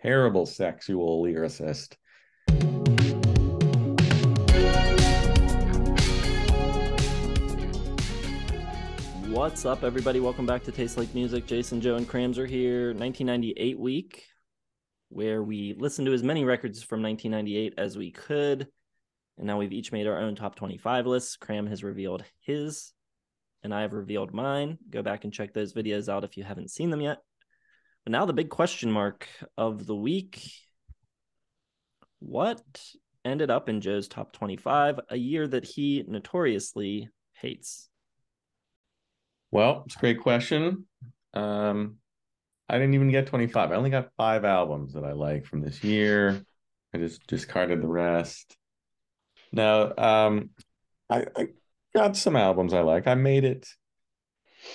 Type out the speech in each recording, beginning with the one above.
terrible sexual lyricist. What's up, everybody? Welcome back to Taste Like Music. Jason, Joe, and Crams are here. 1998 week, where we listened to as many records from 1998 as we could. And now we've each made our own top 25 lists. Cram has revealed his, and I have revealed mine. Go back and check those videos out if you haven't seen them yet. But now the big question mark of the week. What ended up in Joe's top 25, a year that he notoriously hates? Well, it's a great question. I didn't even get 25. I only got 5 albums that I like from this year. I just discarded the rest. Now, I got some albums I like. I made it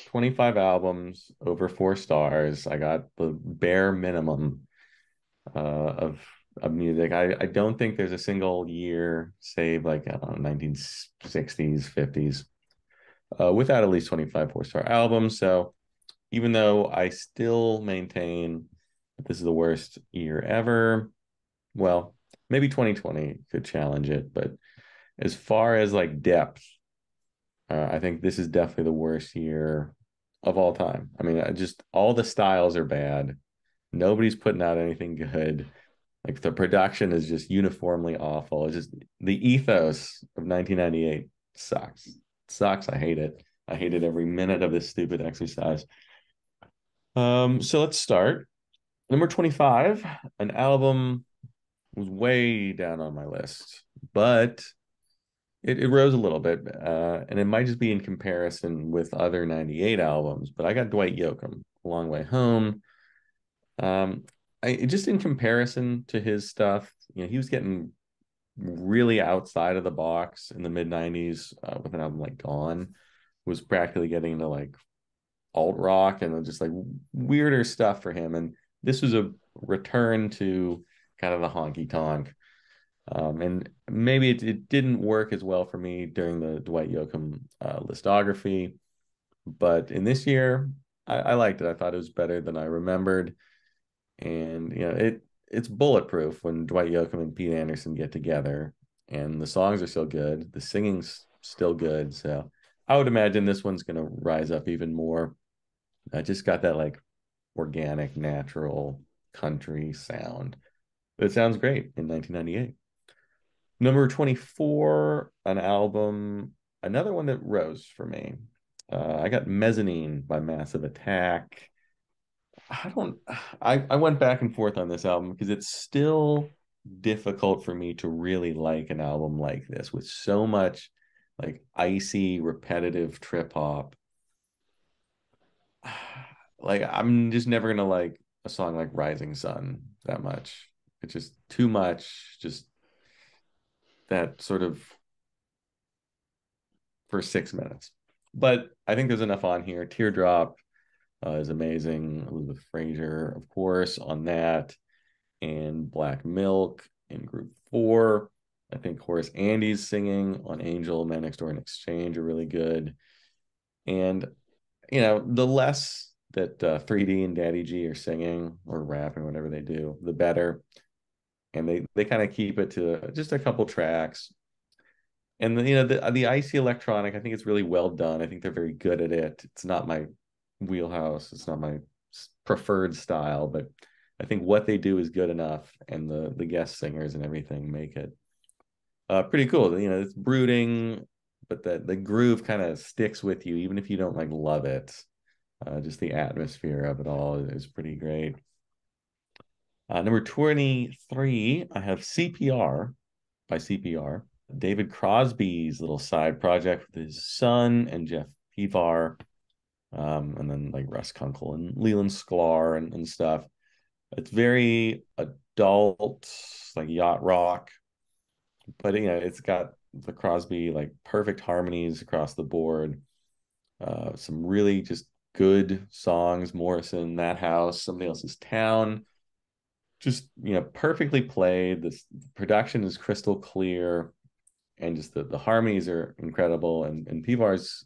25 albums over 4 stars. I got the bare minimum of music. I don't think there's a single year, save like I don't know, 1960s, 50s, without at least 25 4-star albums. So even though I still maintain that this is the worst year ever, well, maybe 2020 could challenge it. But as far as like depth, I think this is definitely the worst year of all time. I mean, just all the styles are bad. Nobody's putting out anything good. Like the production is just uniformly awful. It's just the ethos of 1998 sucks. It sucks. I hate it. I hated every minute of this stupid exercise. So let's start. Number 25, an album was way down on my list, but it rose a little bit. And it might just be in comparison with other 98 albums, but I got Dwight Yoakam, A Long Way Home. Um, just in comparison to his stuff, he was getting really outside of the box in the mid 90s with an album like Gone, was practically getting into like alt rock and just like weirder stuff for him. And this was a return to kind of the honky tonk. And maybe it didn't work as well for me during the Dwight Yoakam listography, but in this year, I liked it. I thought it was better than I remembered, and it's bulletproof when Dwight Yoakam and Pete Anderson get together, and the songs are still good, the singing's still good. So I would imagine this one's gonna rise up even more. I just got that like organic, natural country sound. It sounds great in 1998. Number 24, an album, another one that rose for me. I got Mezzanine by Massive Attack. I don't, I went back and forth on this album because it's still difficult for me to really like an album like this with so much like icy, repetitive trip hop. Like, I'm just never gonna like a song like Rising Sun that much. It's just too much, just that sort of for 6 minutes. But I think there's enough on here. Teardrop is amazing. Elizabeth Fraser, of course, on that, and Black Milk in Group 4. I think Horace Andy's singing on Angel, Man Next Door, and Exchange are really good. And the less that 3D and Daddy G are singing or rapping, whatever they do, the better. And they kind of keep it to just a couple tracks. And the icy electronic, I think it's really well done. I think they're very good at it. It's not my wheelhouse. It's not my preferred style, but I think what they do is good enough, and the guest singers and everything make it pretty cool. It's brooding, but the groove kind of sticks with you, even if you don't like love it. Just the atmosphere of it all is pretty great. Number 23, I have CPR by CPR. David Crosby's little side project with his son and Jeff Pivar, and then like Russ Kunkel and Leland Sklar and stuff. It's very adult, like yacht rock, but it's got the Crosby like perfect harmonies across the board. Some really just good songs. Morrison, That House, Somebody Else's Town, just perfectly played. This production is crystal clear, and just the harmonies are incredible. And Pivar's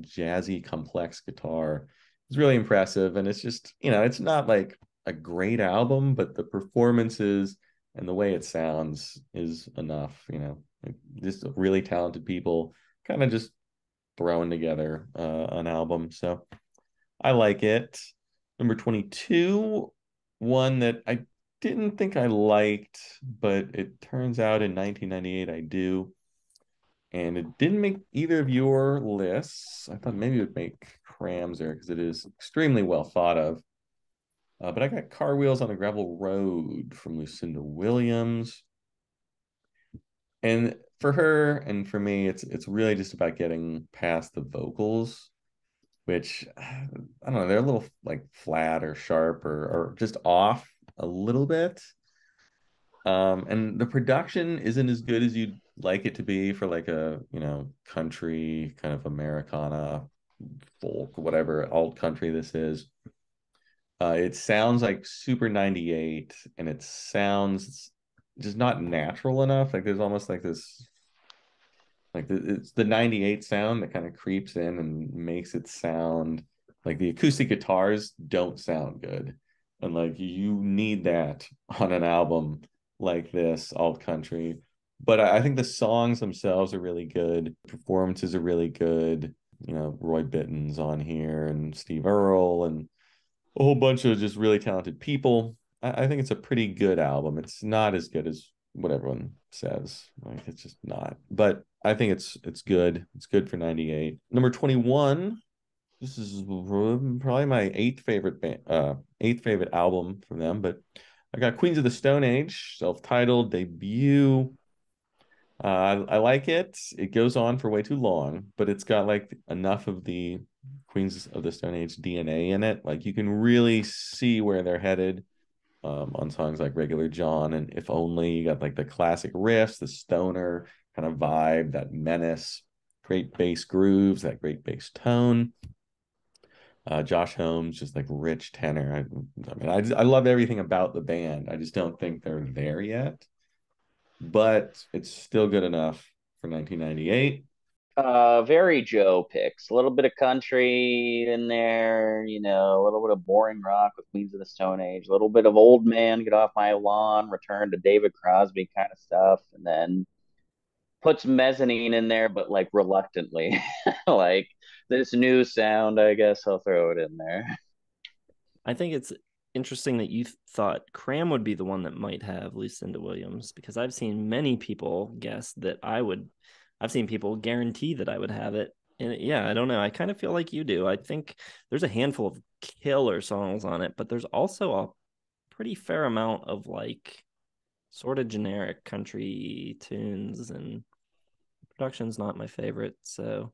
jazzy, complex guitar is really impressive. And it's just it's not like a great album, but the performances and the way it sounds is enough, like just really talented people kind of just throwing together an album. So I like it. Number 22, one that I didn't think I liked, but it turns out in 1998 I do. And it didn't make either of your lists. I thought maybe it would make Crams there because it is extremely well thought of. But I got Car Wheels on a Gravel Road from Lucinda Williams. And for her and for me, it's really just about getting past the vocals, which I don't know, they're a little like flat or sharp or just off a little bit. And the production isn't as good as you'd like it to be for like a, country kind of Americana, folk, whatever alt country this is. It sounds like super 98 and it sounds just not natural enough. Like there's almost like this, it's the 98 sound that kind of creeps in and makes it sound like the acoustic guitars don't sound good. And like you need that on an album like this, alt country. But I think the songs themselves are really good. Performances are really good. Roy Bittan's on here and Steve Earle and a whole bunch of just really talented people. I think it's a pretty good album. It's not as good as what everyone says. Like it's just not. But I think it's good. It's good for 98. Number 21. This is probably my eighth favorite album from them, but I got Queens of the Stone Age, self-titled debut. I like it. It goes on for way too long, but it's got like enough of the Queens of the Stone Age DNA in it. Like you can really see where they're headed on songs like Regular John and If Only. You got like the classic riffs, the stoner kind of vibe, that menace, great bass grooves, that great bass tone. Josh Holmes, just like rich tenor. I love everything about the band. I just don't think they're there yet, but it's still good enough for 1998. Very Joe picks. A little bit of country in there, a little bit of boring rock with Queens of the Stone Age, a little bit of old man, get off my lawn, return to David Crosby kind of stuff, and then puts mezzanine in there, but like reluctantly. Like this new sound, I guess I'll throw it in there. I think it's interesting that you thought Cram would be the one that might have Lucinda Williams, because I've seen many people guess that I would. I've seen people guarantee that I would have it. And yeah, I don't know. I kind of feel like you do. I think there's a handful of killer songs on it, but there's also a pretty fair amount of like sort of generic country tunes, and production's not my favorite. So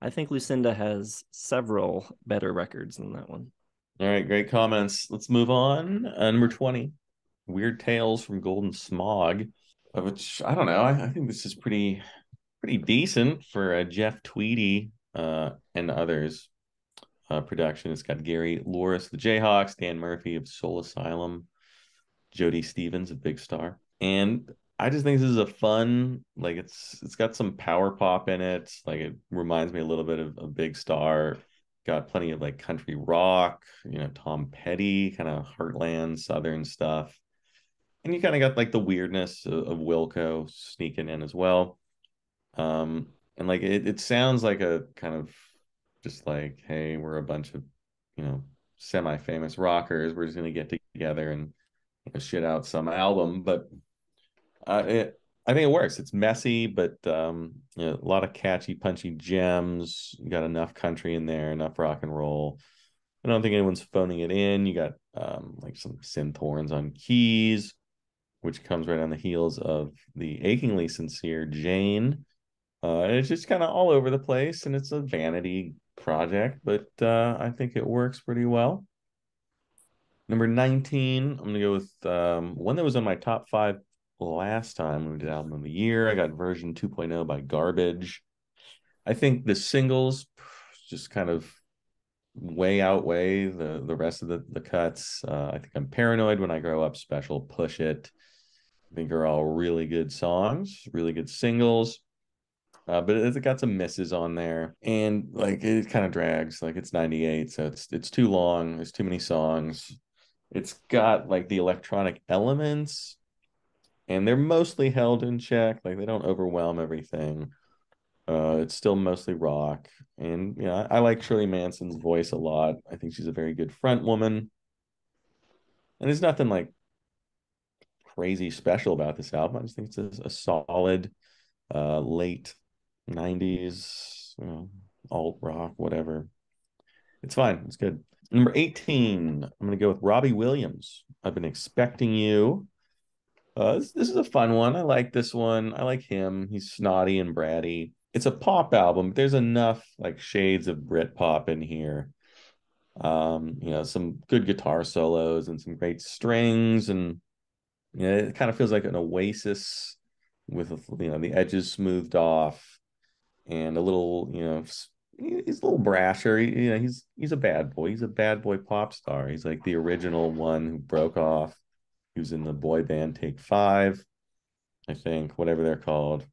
I think Lucinda has several better records than that one. All right, great comments. Let's move on. Number 20, Weird Tales from Golden Smog, which I don't know. I think this is pretty decent for a Jeff Tweedy and others production. It's got Gary Loris, the Jayhawks, Dan Murphy of Soul Asylum, Jody Stevens of Big Star, and I just think this is a fun, like it's got some power pop in it. Like it reminds me a little bit of Big Star. Got plenty of like country rock, Tom Petty, kind of heartland southern stuff. And you kind of got like the weirdness of Wilco sneaking in as well. And like it sounds like a kind of just like, hey, we're a bunch of, semi-famous rockers. We're just gonna get together and shit out some album. But I think it works. It's messy, but a lot of catchy, punchy gems. You got enough country in there, enough rock and roll. I don't think anyone's phoning it in. You got like some synth horns on keys, which comes right on the heels of the achingly sincere Jane. And it's just kind of all over the place, and it's a vanity project, but I think it works pretty well. Number 19, I'm going to go with one that was on my top five last time when we did Album of the Year. I got version 2.0 by Garbage. I think the singles just kind of way outweigh the rest of the cuts. I think I'm Paranoid, When I Grow Up, Special, Push It. I think are all really good songs, really good singles. But it's got some misses on there, and like it kind of drags. Like it's 98, so it's too long. There's too many songs. It's got like the electronic elements, and they're mostly held in check. Like they don't overwhelm everything. It's still mostly rock, and I like Shirley Manson's voice a lot. I think she's a very good front woman, and there's nothing like crazy special about this album. I just think it's a solid late 90s alt rock, whatever. It's fine. It's good. Number 18, I'm going to go with Robbie Williams. I've been expecting you. This is a fun one. I like this one. I like him. He's snotty and bratty. It's a pop album, but there's enough like shades of Brit pop in here. Some good guitar solos and some great strings, and it kind of feels like an oasis with the edges smoothed off and a little, he's a little brasher. He's a bad boy. He's a bad boy pop star. He's like the original one who broke off. He was in the boy band Take Five, I think, whatever they're called.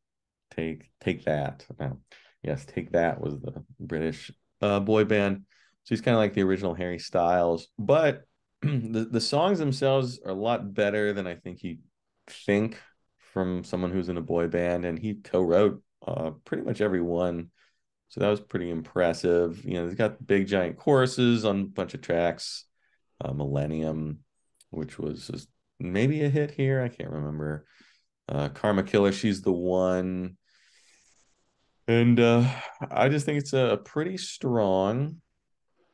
Take That. No. Yes, Take That was the British boy band. So he's kind of like the original Harry Styles, but the songs themselves are a lot better than I think you think from someone who's in a boy band, and he co-wrote pretty much every one. So that was pretty impressive. He's got big giant choruses on a bunch of tracks. Millennium, which was just maybe a hit here. I can't remember. Karma Killer, She's the One. And I just think it's a pretty strong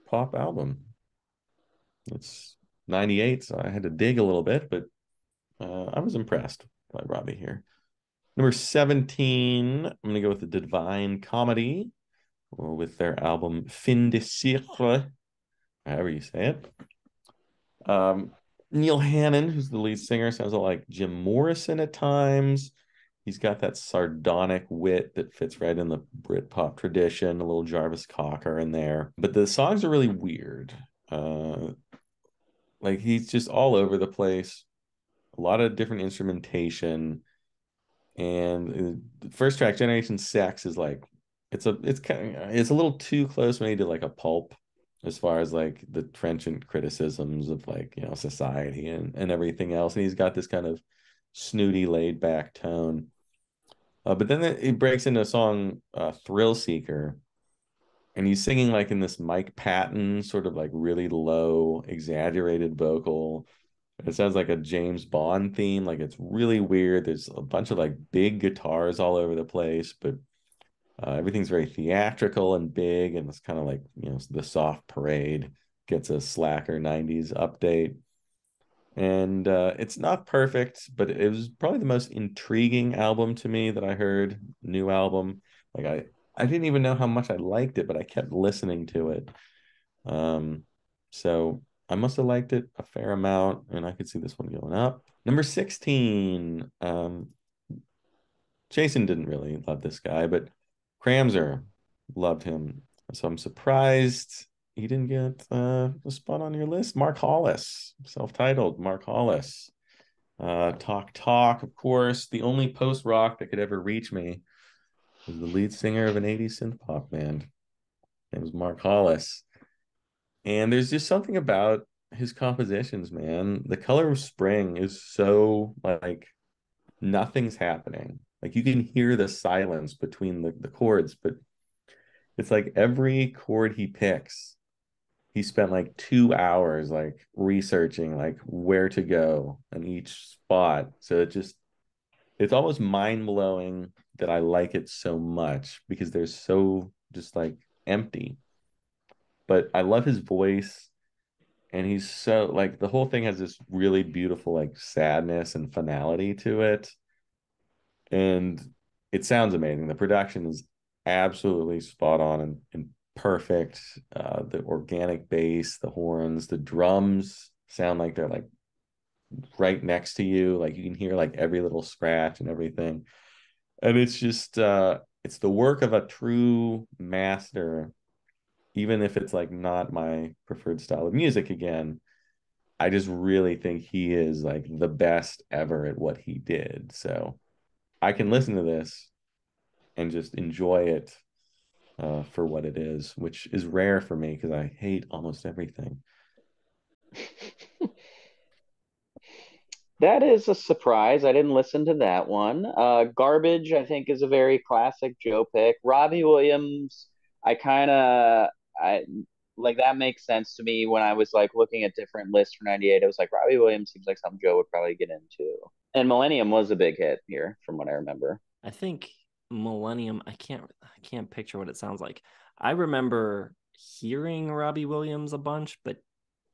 pop album. It's 98, so I had to dig a little bit, but I was impressed by Robbie here. Number 17, I'm going to go with the Divine Comedy, or with their album Fin de Siècle, however you say it. Neil Hannon, who's the lead singer, sounds a lot like Jim Morrison at times. He's got that sardonic wit that fits right in the Britpop tradition, a little Jarvis Cocker in there. But the songs are really weird. Like he's just all over the place, a lot of different instrumentation. And the first track, Generation Sex, is like it's a little too close maybe to like a Pulp, as far as like the trenchant criticisms of like society and everything else. And he's got this kind of snooty, laid back tone. But then it breaks into a song, Thrill Seeker, and he's singing like in this Mike Patton sort of like really low, exaggerated vocal. It sounds like a James Bond theme. Like it's really weird. There's a bunch of like big guitars all over the place, but everything's very theatrical and big, and it's kind of like the soft parade gets a slacker 90s update. And it's not perfect, but it was probably the most intriguing album to me that I heard. New album. Like I didn't even know how much I liked it, but I kept listening to it. So I must have liked it a fair amount, and I could see this one going up. Number 16. Jason didn't really love this guy, but Kramzer loved him. So I'm surprised he didn't get a spot on your list. Mark Hollis, self-titled Mark Hollis. Talk Talk, of course. The only post-rock that could ever reach me was the lead singer of an 80s synth pop band. It was Mark Hollis. And there's just something about his compositions, man. The Color of Spring is so like nothing's happening. Like you can hear the silence between the chords, but it's like every chord he picks, he spent like 2 hours like researching like where to go on each spot. So it's almost mind-blowing that I like it so much because they're so just like empty. But I love his voice, and he's so like the whole thing has this really beautiful like sadness and finality to it. And it sounds amazing. The production is absolutely spot on and perfect. The organic bass, the horns, the drums sound like they're like right next to you. Like you can hear like every little scratch and everything. And it's just it's the work of a true master, even if it's like not my preferred style of music again. I just really think he is like the best ever at what he did. So I can listen to this and just enjoy it for what it is, which is rare for me because I hate almost everything. That is a surprise. I didn't listen to that one. Garbage, I think, is a very classic Joe pick. Robbie Williams, I kind of, I like that makes sense to me when I was like looking at different lists for '98. I was like, Robbie Williams seems like something Joe would probably get into. And Millennium was a big hit here, from what I remember. I think Millennium, I can't picture what it sounds like. I remember hearing Robbie Williams a bunch, but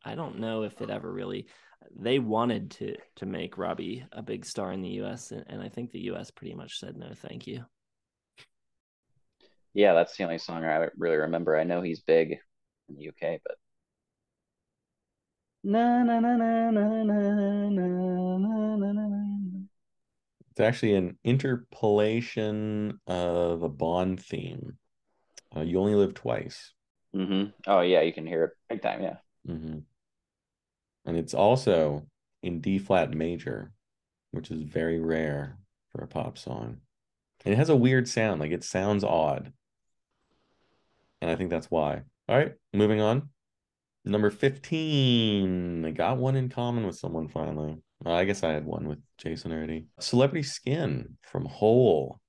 I don't know if it ever really they wanted to make Robbie a big star in the US, and I think the US pretty much said no thank you. Yeah, that's the only song I really remember. I know he's big in the UK, but na na na na na na na na na na. It's actually an interpolation of a Bond theme. You Only Live Twice. Oh yeah, you can hear it big time. Yeah. Hmm. And it's also in D flat major, which is very rare for a pop song. And it has a weird sound, like it sounds odd. And I think that's why. All right, moving on. Number 15. I got one in common with someone finally. I guess I had one with Jason already. Celebrity Skin from Hole.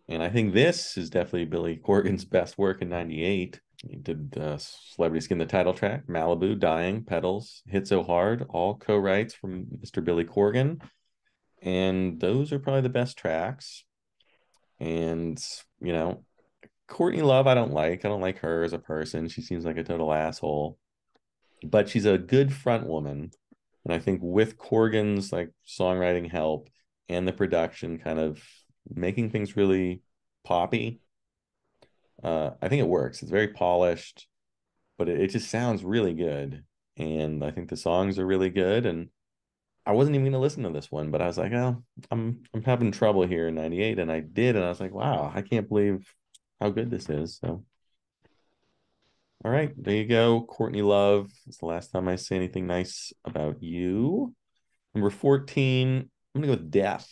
And I think this is definitely Billy Corgan's best work in '98. He did Celebrity Skin, the title track, Malibu, Dying, Petals, Hit So Hard, all co-writes from Mr. Billy Corgan. And those are probably the best tracks. And, you know, Courtney Love, I don't like. I don't like her as a person. She seems like a total asshole. But she's a good front woman. And I think with Corgan's like songwriting help and the production kind of making things really poppy, I think it works. It's very polished, but it just sounds really good. And I think the songs are really good. And I wasn't even gonna listen to this one, but I was like, oh, I'm having trouble here in '98, and I did, and I was like, wow, I can't believe how good this is. So, all right, there you go, Courtney Love. It's the last time I say anything nice about you. Number 14, I'm gonna go with Death,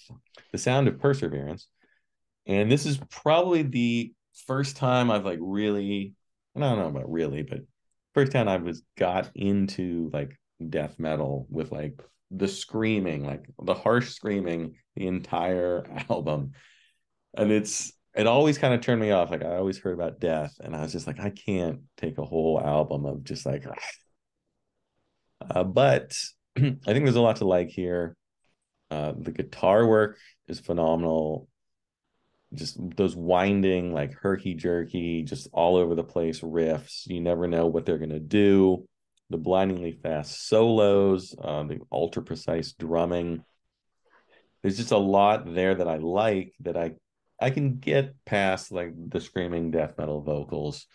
The Sound of Perseverance, and this is probably the first time I've like really, I don't know about really, but first time I was got into like death metal with like the screaming, like the harsh screaming, the entire album. And it always kind of turned me off. Like I always heard about death, and I was just like, I can't take a whole album of just like, but I think there's a lot to like here. The guitar work is phenomenal. Just those winding, like herky jerky, just all over the place riffs. You never know what they're gonna do. The blindingly fast solos, the ultra precise drumming. There's just a lot there that I like that I can get past like the screaming death metal vocals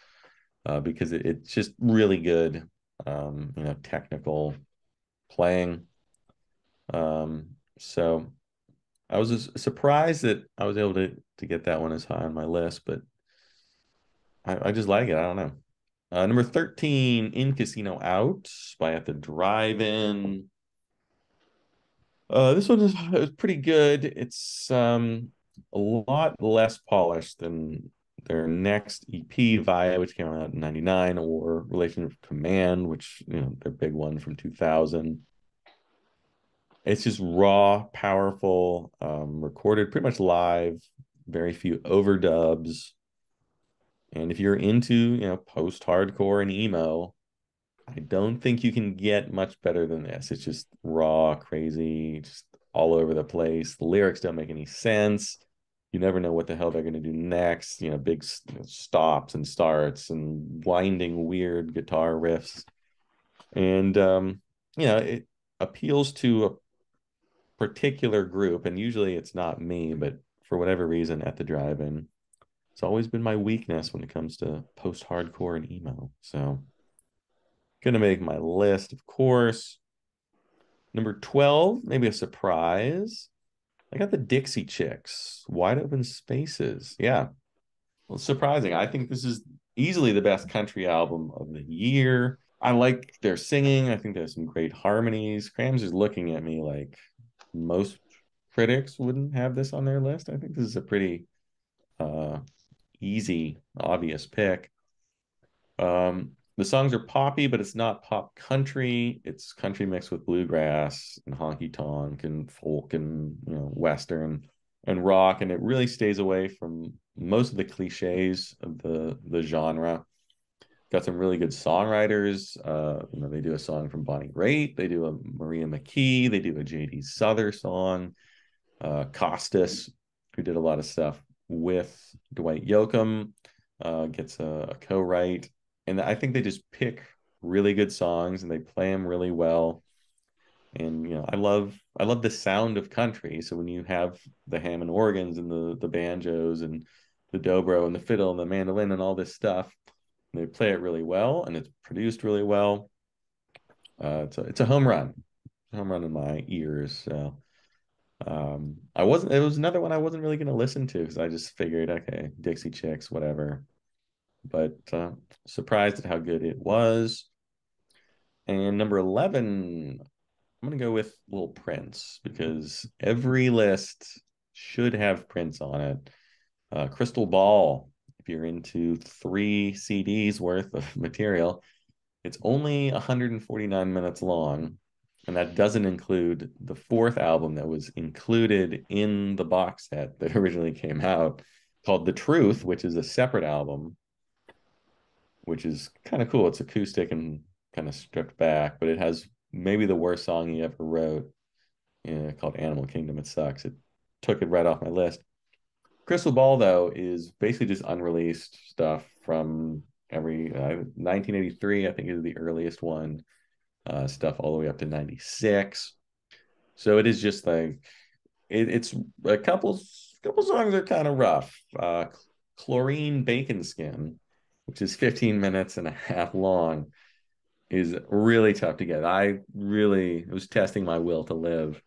because it's just really good, technical playing. So I was just surprised that I was able to get that one as high on my list, but I just like it. I don't know. Number 13, In Casino Out by At the Drive-In. This one is pretty good. It's a lot less polished than their next EP, Via, which came out in '99, or Relation of Command, which their big one from 2000. It's just raw, powerful, recorded pretty much live, very few overdubs. And if you're into, post-hardcore and emo, I don't think you can get much better than this. It's just raw, crazy, just all over the place. The lyrics don't make any sense. You never know what the hell they're going to do next. Big stops and starts and winding weird guitar riffs. And it appeals to a particular group, and usually it's not me, but for whatever reason At the Drive-In, it's always been my weakness when it comes to post-hardcore and emo. So gonna make my list, of course. Number 12, maybe a surprise. I got the Dixie Chicks, Wide Open Spaces. Yeah, well, surprising. I think this is easily the best country album of the year. I like their singing. I think there's some great harmonies. Krams is looking at me like most critics wouldn't have this on their list. I think this is a pretty easy, obvious pick. the songs are poppy, but it's not pop country. It's country mixed with bluegrass and honky tonk and folk and western and rock, and it really stays away from most of the cliches of the genre. Got some really good songwriters. They do a song from Bonnie Raitt, they do a Maria McKee, they do a J.D. Souther song. Costas, who did a lot of stuff with Dwight Yoakam, gets a co-write, and I think they just pick really good songs and they play them really well. And I love the sound of country. So when you have the Hammond organs and the banjos and the dobro and the fiddle and the mandolin and all this stuff, they play it really well and it's produced really well. It's a home run in my ears. So I wasn't. It was another one I wasn't really going to listen to because I just figured, okay, Dixie Chicks, whatever. But surprised at how good it was. And number 11, I'm going to go with Little Prince because every list should have Prince on it. Crystal Ball, if you're into 3 CDs worth of material, it's only 149 minutes long. And that doesn't include the 4th album that was included in the box set that originally came out called The Truth, which is a separate album, which is kind of cool. It's acoustic and kind of stripped back, but it has maybe the worst song he ever wrote, called Animal Kingdom. It sucks. It took it right off my list. Crystal Ball, though, is basically just unreleased stuff from every 1983, I think, is the earliest one. Stuff all the way up to 96. So it is just like it's a couple songs are kind of rough. Chlorine Bacon Skin, which is 15 minutes and a half long, is really tough to get. I really was testing my will to live.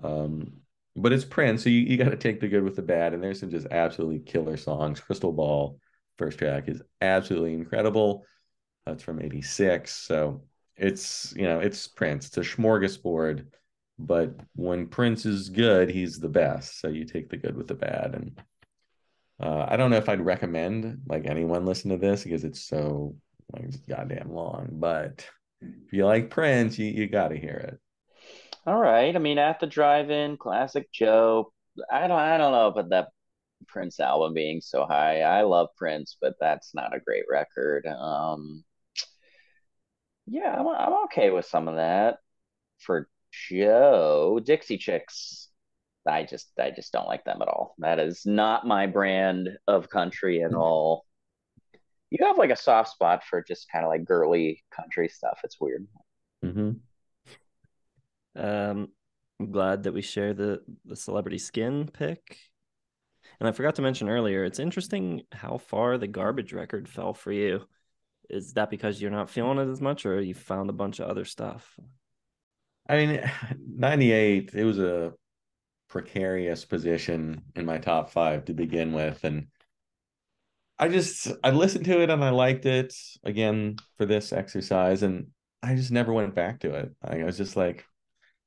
But it's Prince, so you got to take the good with the bad. And there's some just absolutely killer songs. Crystal Ball, first track, is absolutely incredible. That's from 86. So it's Prince. It's a smorgasbord, but when Prince is good, he's the best. So you take the good with the bad. And I don't know if I'd recommend like anyone listen to this because it's so like goddamn long. But if you like Prince, you got to hear it. All right. I mean, at the drive-in, classic Joe. I don't know about that Prince album being so high. I love Prince, but that's not a great record. Yeah, I'm okay with some of that. For Joe, Dixie Chicks, I just don't like them at all. That is not my brand of country at all. You have like a soft spot for just kind of like girly country stuff. It's weird. Mm-hmm. I'm glad that we share the celebrity skin pick. And I forgot to mention earlier, it's interesting how far the garbage record fell for you. Is that because you're not feeling it as much, or you found a bunch of other stuff? I mean, 98, it was a precarious position in my top 5 to begin with. And I listened to it and I liked it again for this exercise. And I just never went back to it. I was just like,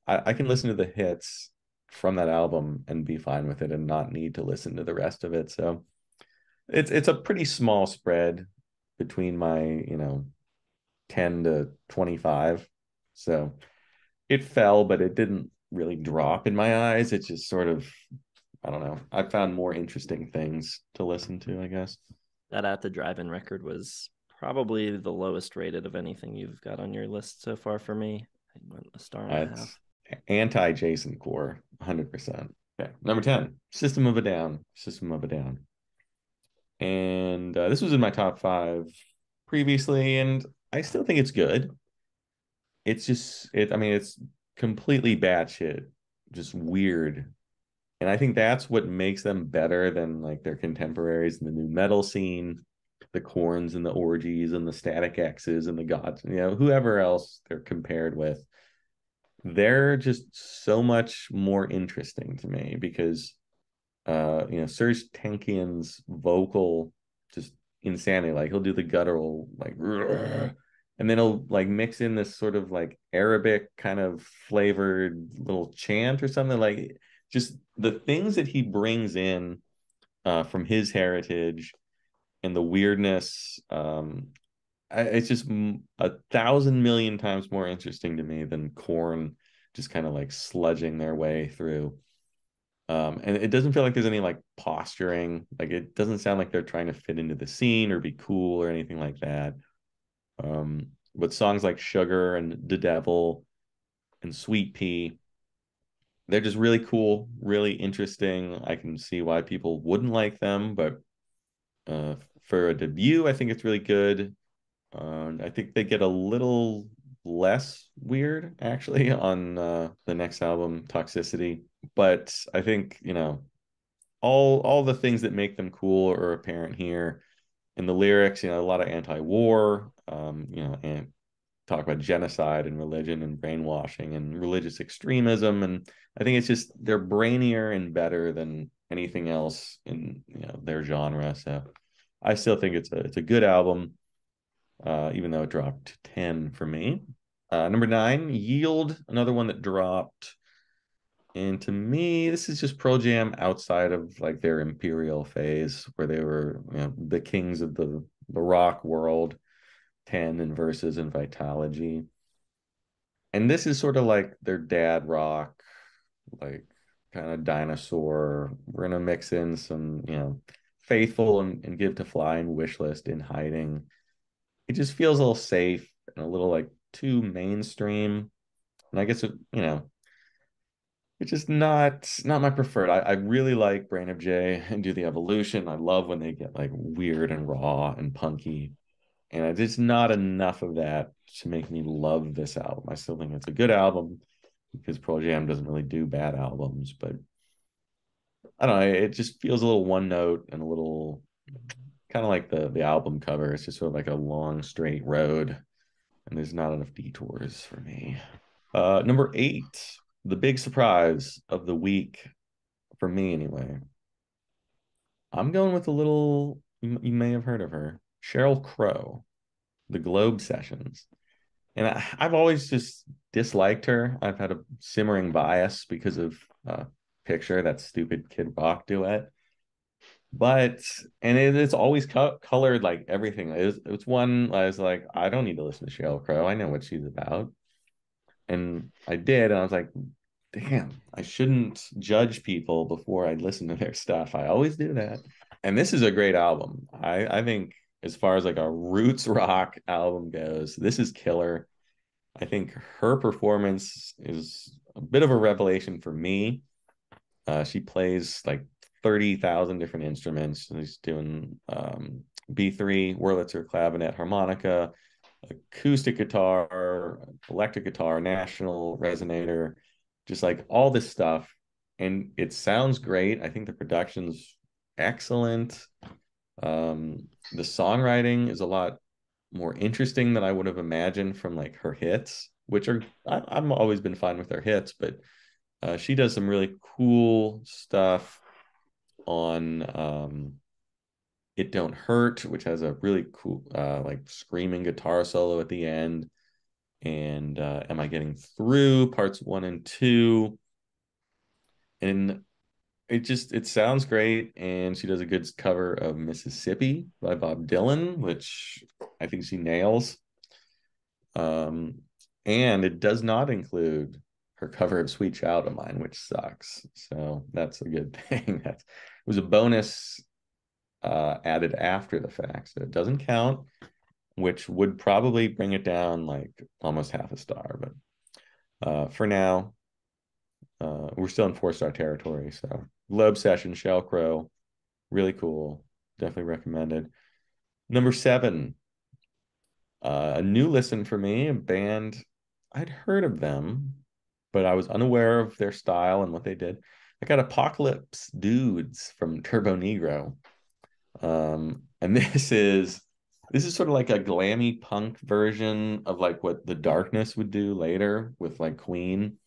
I can listen to the hits from that album and be fine with it and not need to listen to the rest of it. So it's a pretty small spread between my, 10 to 25. So it fell, but it didn't really drop in my eyes. It's just sort of, I don't know. I found more interesting things to listen to, I guess. That At the Drive-In record was probably the lowest rated of anything you've got on your list so far for me. I went a star and a half. Anti Jason Core, 100%. Okay, number 10, System of a Down. System of a Down. And this was in my top 5 previously, and I still think it's good. It's just I mean, it's completely batshit, just weird. And I think that's what makes them better than like their contemporaries in the new metal scene, the Corns and the Orgies and the Static X's and the Gods, whoever else they're compared with. They're just so much more interesting to me because Serj Tankian's vocal just insanity. Like he'll do the guttural like and then he'll like mix in this sort of like Arabic kind of flavored little chant or something, like just the things that he brings in from his heritage and the weirdness it's just 1,000,000,000 times more interesting to me than Korn just kind of like sludging their way through. And it doesn't feel like there's any like posturing. Like it doesn't sound like they're trying to fit into the scene or be cool or anything like that. But songs like Sugar and The Devil and Sweet Pea, they're just really cool, really interesting. I can see why people wouldn't like them, but for a debut, I think it's really good. I think they get a little less weird actually on the next album, Toxicity. But I think, all the things that make them cool are apparent here in the lyrics. A lot of anti-war, and talk about genocide and religion and brainwashing and religious extremism. And I think it's just they're brainier and better than anything else in their genre. So I still think it's a good album, even though it dropped to 10 for me. Number 9, Yield, another one that dropped. And to me, this is just Pearl Jam outside of like their imperial phase, where they were, the kings of the rock world, 10 and Versus and Vitalogy. And this is sort of like their dad rock, like kind of dinosaur. We're gonna mix in some, Faithful and Give to Fly and Wishlist in Hiding. It just feels a little safe and a little like too mainstream. And I guess it's just not my preferred. I really like Brain of J and Do the Evolution. I love when they get like weird and raw and punky. And it's not enough of that to make me love this album. I still think it's a good album because Pearl Jam doesn't really do bad albums, but I don't know. It just feels a little one note and a little kind of like the album cover. It's just sort of like a long straight road, and there's not enough detours for me. Number 8, the big surprise of the week for me anyway. I'm going with a little. You may have heard of her, Sheryl Crow, the Globe Sessions. And I've always just disliked her. I've had a simmering bias because of Picture, that stupid Kid Rock duet. But it's always colored like everything. It's one I was like, I don't need to listen to Sheryl Crow. I know what she's about. And I did, and I was like, damn, I shouldn't judge people before I listen to their stuff. I always do that. And this is a great album. I think as far as like a roots rock album goes, this is killer. I think her performance is a bit of a revelation for me. She plays like 30,000 different instruments. She's doing B3, Wurlitzer, clavinet, harmonica, acoustic guitar, electric guitar, National resonator, just like all this stuff. And it sounds great. I think the production's excellent. The songwriting is a lot more interesting than I would have imagined from like her hits, which are I've always been fine with her hits, but she does some really cool stuff on It Don't Hurt, which has a really cool like screaming guitar solo at the end, and Am I Getting Through parts 1 and 2. And it sounds great, and she does a good cover of Mississippi by Bob Dylan, which I think she nails. And it does not include her cover of Sweet Child of Mine, which sucks. So that's a good thing. That was a bonus added after the fact, so it doesn't count, which would probably bring it down like almost half a star. But for now, we're still in 4-star territory. So Globe Session, Sheryl Crow, really cool. Definitely recommended. Number 7, a new listen for me, a band I'd heard of them, but I was unaware of their style and what they did. I got Apocalypse Dudes from Turbo Negro. And this is sort of like a glammy punk version of like what The Darkness would do later with like Queen.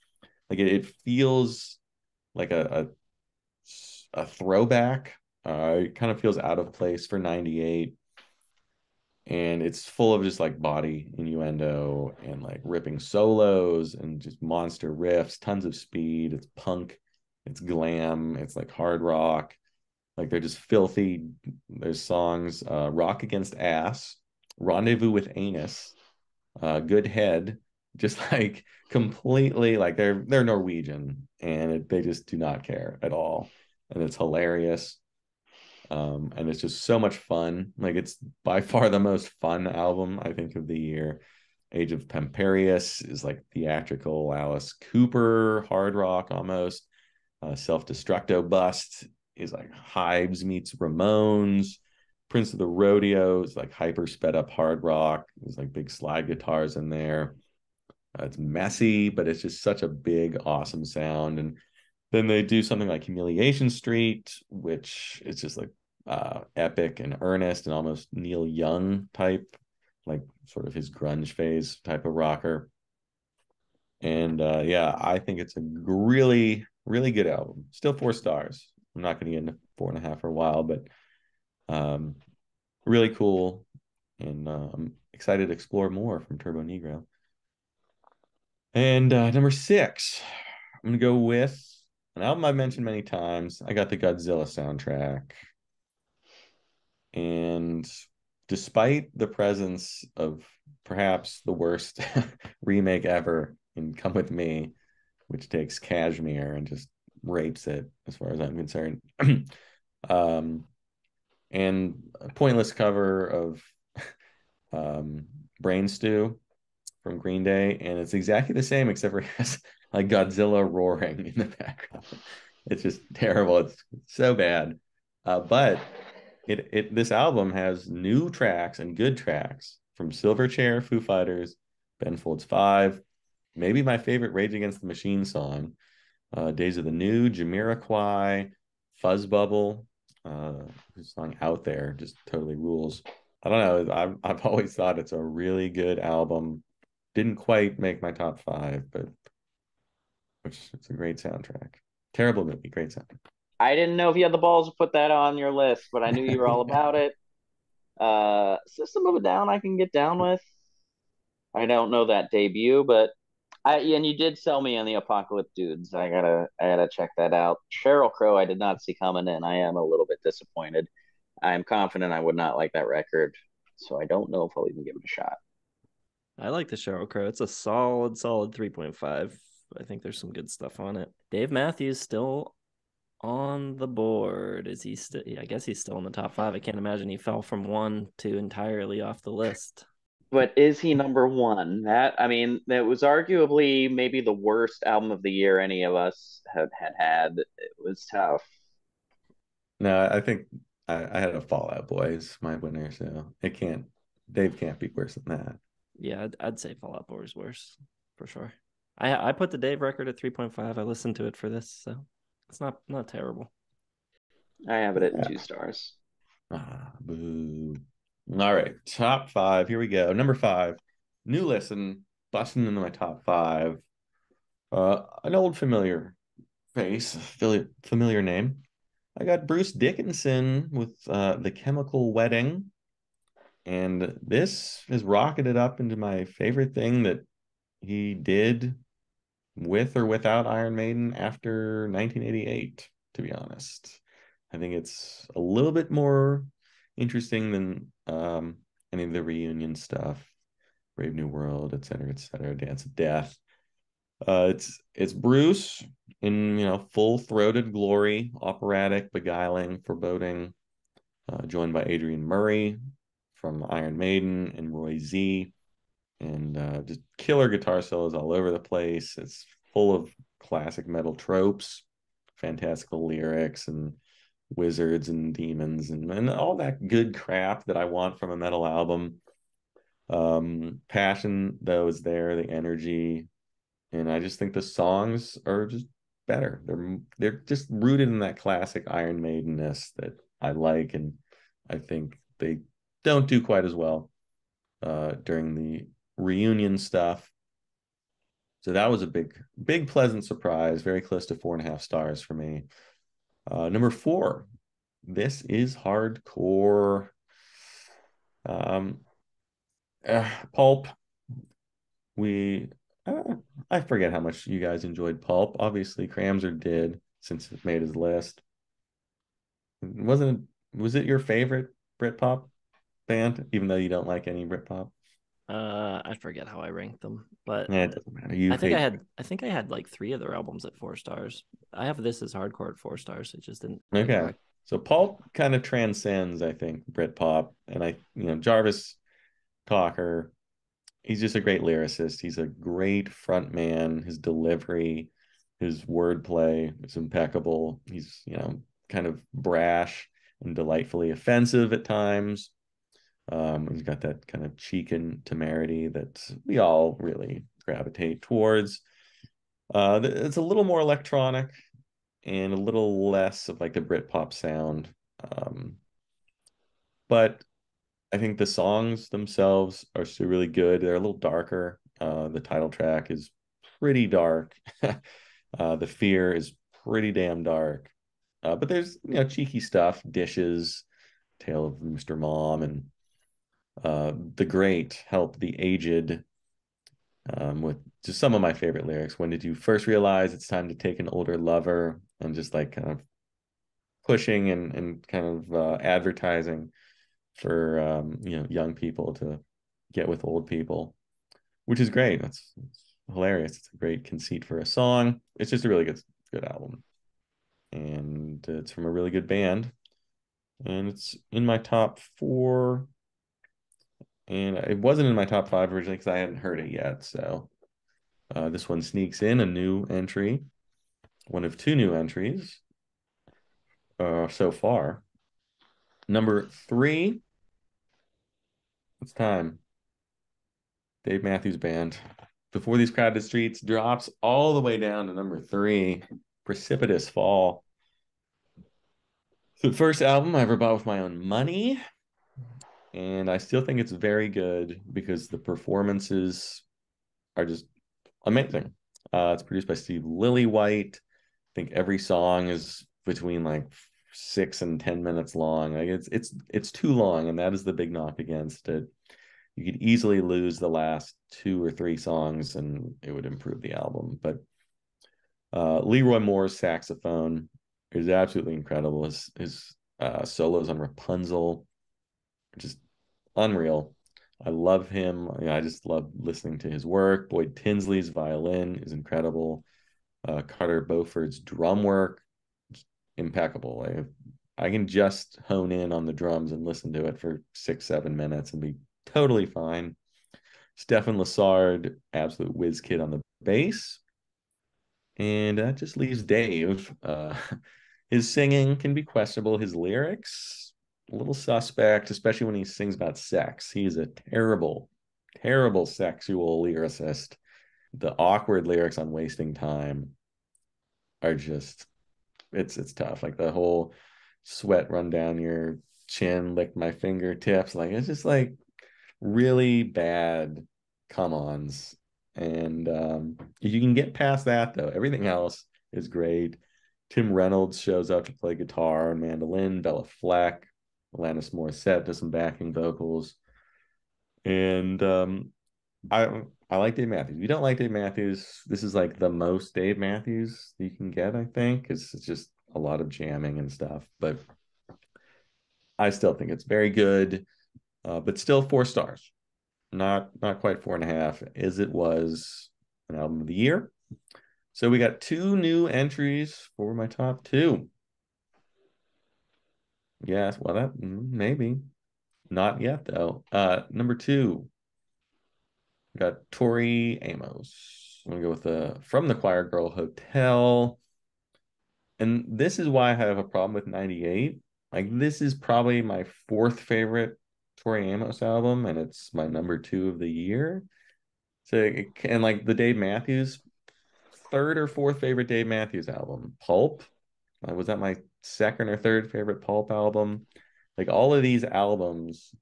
Like it feels like a throwback. It kind of feels out of place for 98. And it's full of just like body innuendo and like ripping solos and just monster riffs, tons of speed. It's punk, it's glam, it's like hard rock. Like they're just filthy. There's songs, Rock Against Ass, Rendezvous with Anus, Good Head, just like completely like they're Norwegian and they just do not care at all. And it's hilarious. And it's just so much fun. Like it's by far the most fun album I think of the year. Age of Pamperius is like theatrical Alice Cooper, hard rock almost. Self Destructo Bust is like Hives meets Ramones. Prince of the Rodeo is like hyper sped up hard rock. There's like big slide guitars in there. It's messy, but it's just such a big, awesome sound. And then they do something like Humiliation Street, which is just like epic and earnest and almost Neil Young type, like sort of his grunge phase type of rocker. And yeah, I think it's a really, really good album. Still 4 stars. I'm not going to get into 4.5 for a while, but really cool. And I'm excited to explore more from Turbonegro. And number 6, I'm going to go with an album I've mentioned many times. I got the Godzilla soundtrack. And despite the presence of perhaps the worst remake ever in Come With Me, which takes Kashmir and just rapes it as far as I'm concerned, and a pointless cover of Brain Stew from Green Day, and it's exactly the same except for it has like Godzilla roaring in the background. It's just terrible. It's so bad. But this album has new tracks and good tracks from Silverchair, Foo Fighters, Ben Folds 5, maybe my favorite Rage Against the Machine song, Days of the New, Jamiroquai, Fuzz Bubble, song Out There just totally rules. I don't know. I've always thought it's a really good album. Didn't quite make my top 5, but it's a great soundtrack. Terrible movie, great soundtrack. I didn't know if you had the balls to put that on your list, but I knew you were all about it. System of a Down, I can get down with. I don't know that debut, but and you did sell me on the Apocalypse Dudes. I gotta check that out. Sheryl Crow, I did not see coming in. I am a little bit disappointed. I'm confident I would not like that record, so I don't know if I'll even give it a shot. I like the Sheryl Crow. It's a solid 3.5. I think there's some good stuff on it. Dave Matthews still on the board. Is he still? Yeah, I guess he's still in the top 5. I can't imagine he fell from 1 to entirely off the list. But is he number 1? That was arguably maybe the worst album of the year any of us had. It was tough. No, I think I had a Fall Out Boy as my winner, so Dave can't be worse than that. Yeah, I'd say Fall Out Boy is worse for sure. I put the Dave record at 3.5. I listened to it for this, so it's not terrible. I have it at 2 stars. Boo. All right, top 5. Here we go. Number 5, new listen, busting into my top 5. An old familiar face, familiar name. I got Bruce Dickinson with The Chemical Wedding. And this has rocketed up into my favorite thing that he did with or without Iron Maiden after 1988, to be honest. I think it's a little bit more interesting than any of the reunion stuff, Brave New World, et cetera, Dance of Death. It's Bruce in full throated glory, operatic, beguiling, foreboding, joined by Adrian Murray from Iron Maiden and Roy Z, and just killer guitar solos all over the place. It's full of classic metal tropes, fantastical lyrics, and wizards and demons and all that good crap that I want from a metal album. Passion though is there, the energy, and I just think the songs are just better. They're just rooted in that classic Iron Maidenness that I like, and I think they don't do quite as well during the reunion stuff. So that was a big pleasant surprise, very close to 4.5 stars for me. Number 4, This Is Hardcore. Pulp. I forget how much you guys enjoyed Pulp. Obviously, Cramser did, since it made his list. Was it your favorite Britpop band, even though you don't like any Britpop? I forget how I ranked them, but Yeah, it doesn't matter. You I think hate. I think I had like 3 of their albums at 4 stars. I have This Is Hardcore at 4 stars. It just didn't Okay. quite. So Pulp kind of transcends, I think, Britpop. And Jarvis Cocker, he's just a great lyricist. He's a great front man. His delivery, his wordplay is impeccable. He's, kind of brash and delightfully offensive at times. He's got that kind of cheek and temerity that we all really gravitate towards. It's a little more electronic and a little less of like the Britpop sound. Um, but I think the songs themselves are still really good. They're a little darker. The title track is pretty dark. The Fear is pretty damn dark. But there's cheeky stuff, Dishes, Tale of Mr. Mom, and The Great Help the Aged, with just some of my favorite lyrics. When did you first realize it's time to take an older lover? And just like kind of pushing and kind of advertising for young people to get with old people, which is great. That's hilarious. It's a great conceit for a song. It's just a really good album, and it's from a really good band, and it's in my top 4. And it wasn't in my top 5 originally because I hadn't heard it yet. So this one sneaks in a new entry, one of 2 new entries so far. Number 3, it's time. Dave Matthews Band. Before These Crowded Streets drops all the way down to number 3, Precipitous Fall. The first album I ever bought with my own money, and I still think it's very good because the performances are just amazing. It's produced by Steve Lillywhite. I think every song is between like 6 and 10 minutes long. Like it's too long, and that is the big knock against it. You could easily lose the last 2 or 3 songs, and it would improve the album. But Leroy Moore's saxophone is absolutely incredible. His solos on Rapunzel, just unreal. I love him. I just love listening to his work. Boyd Tinsley's violin is incredible. Carter Beauford's drum work, impeccable. I can just hone in on the drums and listen to it for 6-7 minutes and be totally fine. Stefan Lassard, absolute whiz kid on the bass. And that just leaves Dave. His singing can be questionable. His lyrics, a little suspect, especially when he sings about sex. He's a terrible, terrible sexual lyricist. The awkward lyrics on Wasting Time are just, it's tough. Like the whole sweat run down your chin, lick my fingertips. Like it's just like really bad come-ons. And if you can get past that, though, everything else is great. Tim Reynolds shows up to play guitar and mandolin. Bella Fleck, Alanis Morissette does some backing vocals. And I like Dave Matthews. If you don't like Dave Matthews, this is like the most Dave Matthews you can get, I think. It's just a lot of jamming and stuff. But I still think it's very good, but still 4 stars. Not quite 4.5, as it was an album of the year. So we got 2 new entries for my top 2. Yes, well, that maybe not yet though. Number 2, we got Tori Amos. I'm gonna go with the From the Choir Girl Hotel. And this is why I have a problem with 98. Like this is probably my 4th favorite Tori Amos album, and it's my number 2 of the year. So and like the Dave Matthews, 3rd or 4th favorite Dave Matthews album. Pulp. Was that my 2nd or 3rd favorite Pulp album? Like all of these albums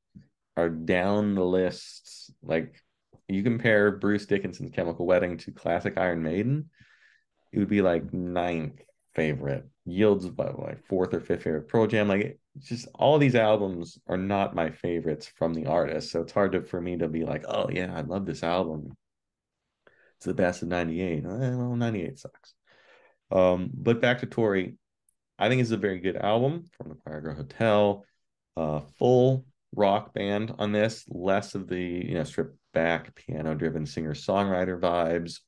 are down the list. Like you compare Bruce Dickinson's Chemical Wedding to classic Iron Maiden, it would be like 9th favorite. Yields about like 4th or 5th favorite Pearl Jam. Like just all these albums are not my favorites from the artist. So it's hard for me to be like, oh yeah, I love this album. It's the best of 98. Well, 98 sucks. But back to Tori, I think it's a very good album from the Choir Girl Hotel. Full, rock band on this, less of the stripped back piano driven singer songwriter vibes,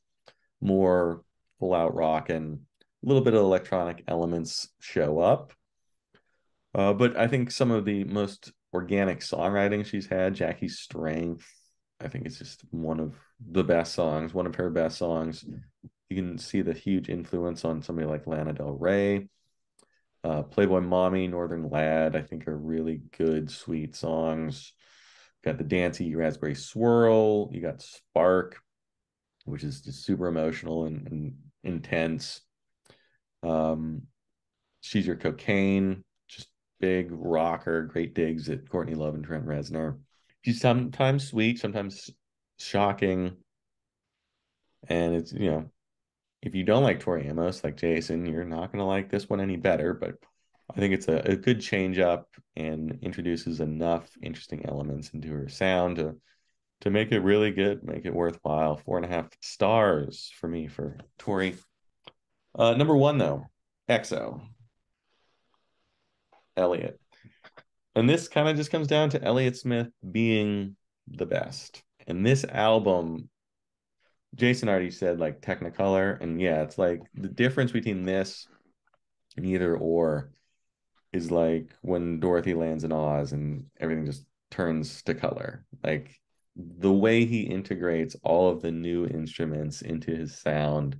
more full out rock, and a little bit of electronic elements show up. But I think some of the most organic songwriting she's had, Jackie's Strength, I think it's just one of the best songs, one of her best songs. You can see the huge influence on somebody like Lana Del Rey. Playboy Mommy, Northern Lad, I think are really good, sweet songs. Got the Dancy Raspberry Swirl. You got Spark, which is just super emotional and intense. She's Your Cocaine, just big rocker, great digs at Courtney Love and Trent Reznor. She's sometimes sweet, sometimes shocking. And it's, if you don't like Tori Amos, like Jason, you're not going to like this one any better. But I think it's a good change up and introduces enough interesting elements into her sound to make it really good, make it worthwhile. 4.5 stars for me for Tori. Number one, though, EXO, Elliott. And this kind of just comes down to Elliott Smith being the best. And this album, Jason already said like Technicolor, and yeah, it's like the difference between this and Either Or is like when Dorothy lands in Oz and everything just turns to color. Like the way he integrates all of the new instruments into his sound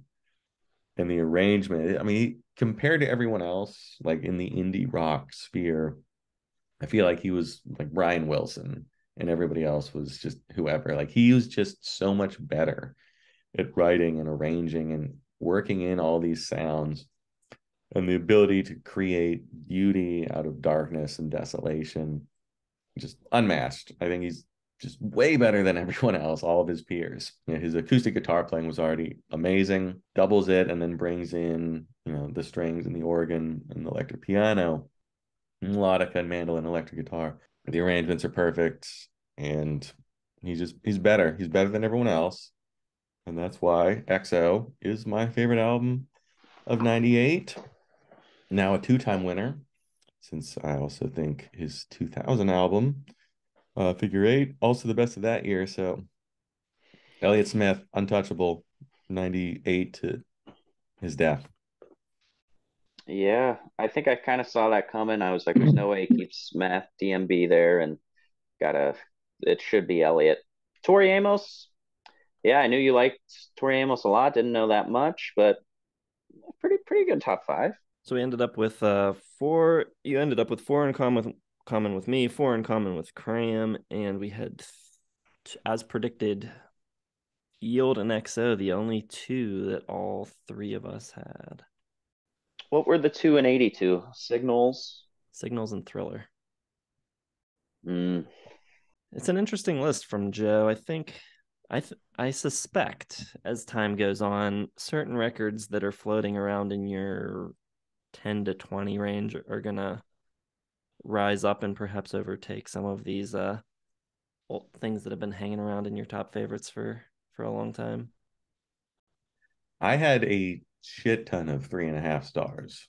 and the arrangement. I mean, compared to everyone else, like in the indie rock sphere, I feel like he was like Brian Wilson and everybody else was just whoever. Like he was just so much better at writing and arranging and working in all these sounds, and the ability to create beauty out of darkness and desolation, just unmatched. I think he's just way better than everyone else, all of his peers. His acoustic guitar playing was already amazing, doubles it, and then brings in, the strings and the organ and the electric piano, melodica and mandolin, electric guitar. The arrangements are perfect, and he's better. He's better than everyone else. And that's why EXO is my favorite album of 98. Now a 2-time winner, since I also think his 2000 album, Figure Eight, also the best of that year. So Elliott Smith, untouchable, 98 to his death. Yeah, I think I kind of saw that coming. I was like, there's no way he keeps Math DMB there, and it should be Elliott. Tori Amos, yeah, I knew you liked Tori Amos a lot. Didn't know that much, but pretty good top five. So we ended up with four. You ended up with four in common with me, four in common with Cram, and we had, as predicted, Yield and EXO, the only two that all three of us had. What were the 2 and 82? Signals and Thriller. Mm. It's an interesting list from Joe. I think I suspect as time goes on, certain records that are floating around in your 10 to 20 range are gonna rise up and perhaps overtake some of these things that have been hanging around in your top favorites for a long time. I had a shit ton of 3.5 stars.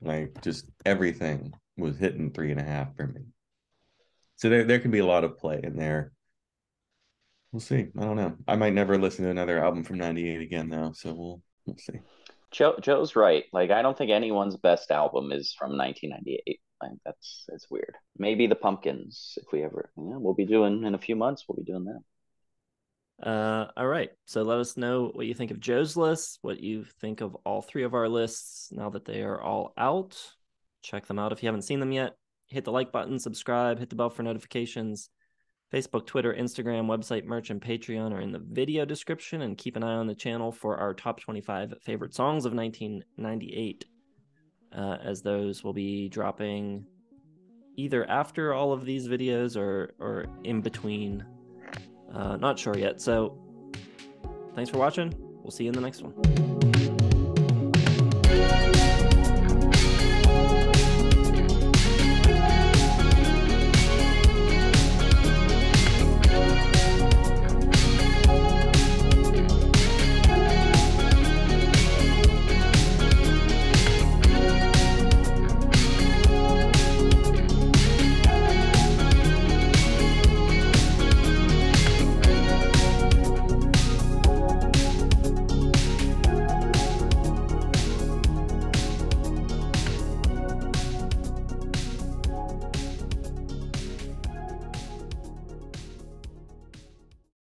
Like just everything was hitting 3.5 for me. So there could be a lot of play in there. We'll see. I don't know. I might never listen to another album from 98 again though, so we'll see. Joe's right. Like I don't think anyone's best album is from 1998. Like it's weird. Maybe the Pumpkins, if we ever, we'll be doing in a few months. We'll be doing that. All right. So let us know what you think of Joe's list, what you think of all three of our lists now that they are all out. Check them out if you haven't seen them yet. Hit the like button, subscribe, hit the bell for notifications. Facebook, Twitter, Instagram, website, merch, and Patreon are in the video description, and keep an eye on the channel for our top 25 favorite songs of 1998, as those will be dropping either after all of these videos or in between. Not sure yet. So thanks for watching. We'll see you in the next one.